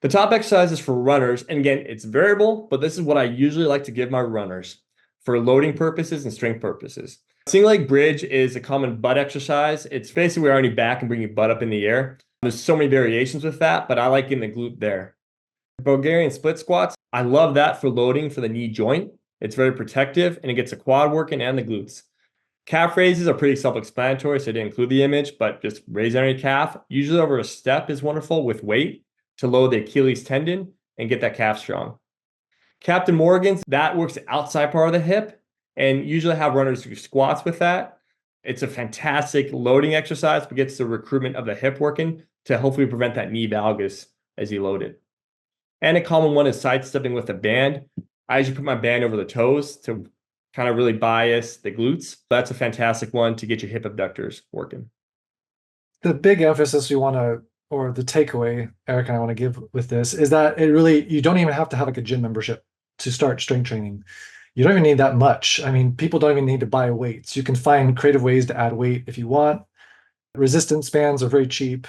The top exercises for runners, and again, it's variable, but this is what I usually like to give my runners for loading purposes and strength purposes. Single leg bridge is a common butt exercise. It's basically we're on your back and bring your butt up in the air. There's so many variations with that, but I like getting the glute there. Bulgarian split squats, I love that for loading for the knee joint. It's very protective and it gets the quad working and the glutes. Calf raises are pretty self-explanatory, so I didn't include the image, but just raise on your calf. Usually over a step is wonderful with weight to load the Achilles tendon and get that calf strong. Captain Morgan's, that works the outside part of the hip, and usually have runners do squats with that. It's a fantastic loading exercise, but gets the recruitment of the hip working to hopefully prevent that knee valgus as you load it. And a common one is sidestepping with a band. I usually put my band over the toes to kind of really bias the glutes. That's a fantastic one to get your hip abductors working. The big emphasis we want to, or the takeaway Eric and I want to give with this is that you don't even have to have like a gym membership to start strength training. You don't even need that much. I mean, people don't even need to buy weights. You can find creative ways to add weight if you want. Resistance bands are very cheap.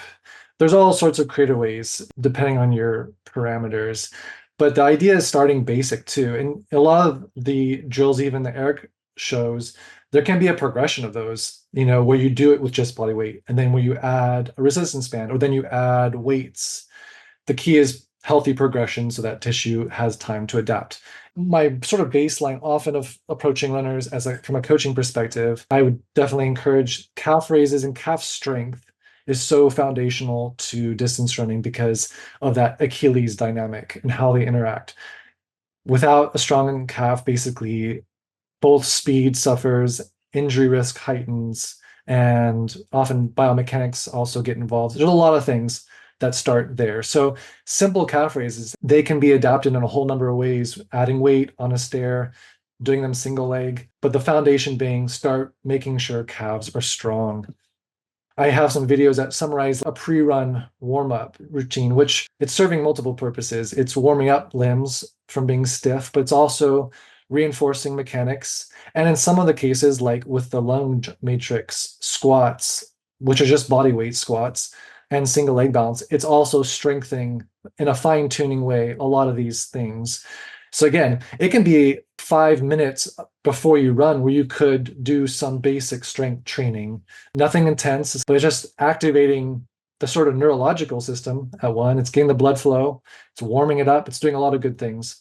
There's all sorts of creative ways depending on your parameters. But the idea is starting basic too. And a lot of the drills, even that Eric shows, there can be a progression of those, where you do it with just body weight, and then where you add a resistance band, or then you add weights. The key is healthy progression so that tissue has time to adapt. My sort of baseline often of approaching runners from a coaching perspective, I would definitely encourage calf raises, and calf strength is so foundational to distance running because of that Achilles dynamic and how they interact. Without a strong calf, basically, both speed suffers, injury risk heightens, and often biomechanics also get involved. There's a lot of things that start there. So simple calf raises, they can be adapted in a whole number of ways, adding weight on a stair, doing them single leg, but the foundation being start making sure calves are strong. I have some videos that summarize a pre-run warm-up routine, which it's serving multiple purposes. It's warming up limbs from being stiff, but it's also reinforcing mechanics. And in some of the cases, like with the lunge matrix squats, which are just body weight squats, and single leg balance, it's also strengthening in a fine-tuning way a lot of these things. So again, it can be 5 minutes before you run where you could do some basic strength training. Nothing intense, but just activating the sort of neurological system at one. It's getting the blood flow, it's warming it up, it's doing a lot of good things.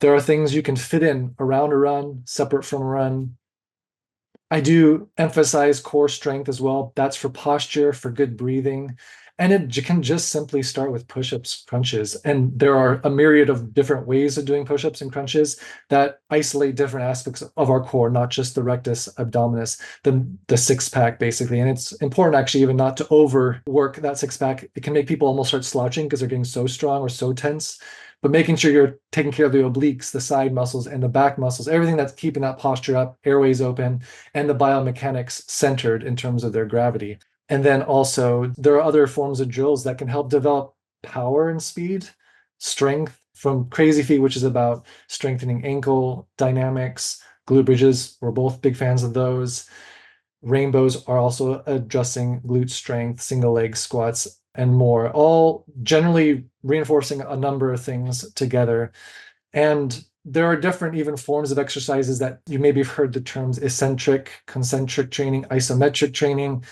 There are things you can fit in around a run, separate from a run. I do emphasize core strength as well. That's for posture, for good breathing. And it can just simply start with push-ups, crunches. And there are a myriad of different ways of doing push-ups and crunches that isolate different aspects of our core, not just the rectus abdominis, the six-pack basically. And it's important actually even not to overwork that six-pack. It can make people almost start slouching because they're getting so strong or so tense. But making sure you're taking care of the obliques, the side muscles, and the back muscles, everything that's keeping that posture up, airways open, and the biomechanics centered in terms of their gravity. And then also, there are other forms of drills that can help develop power and speed, strength from Crazy Feet, which is about strengthening ankle dynamics. Glute bridges, we're both big fans of those. Rainbows are also addressing glute strength, single leg squats, and more, all generally reinforcing a number of things together. And there are different even forms of exercises that you maybe have heard the terms eccentric, concentric training, isometric training.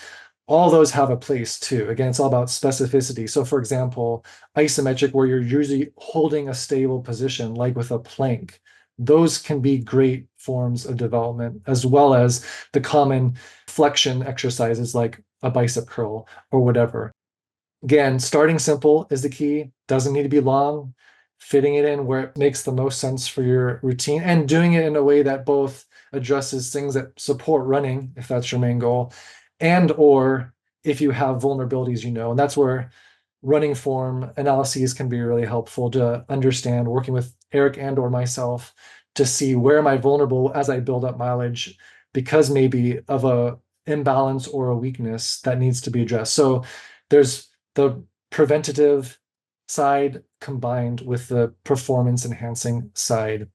All those have a place too. Again, it's all about specificity. So for example, isometric, where you're usually holding a stable position, like with a plank, those can be great forms of development, as well as the common flexion exercises like a bicep curl or whatever. Again, starting simple is the key. Doesn't need to be long. Fitting it in where it makes the most sense for your routine, and doing it in a way that both addresses things that support running, if that's your main goal, and or if you have vulnerabilities, and that's where running form analyses can be really helpful to understand, working with Eric and or myself to see where am I vulnerable as I build up mileage because maybe of a imbalance or a weakness that needs to be addressed. So there's the preventative side combined with the performance enhancing side.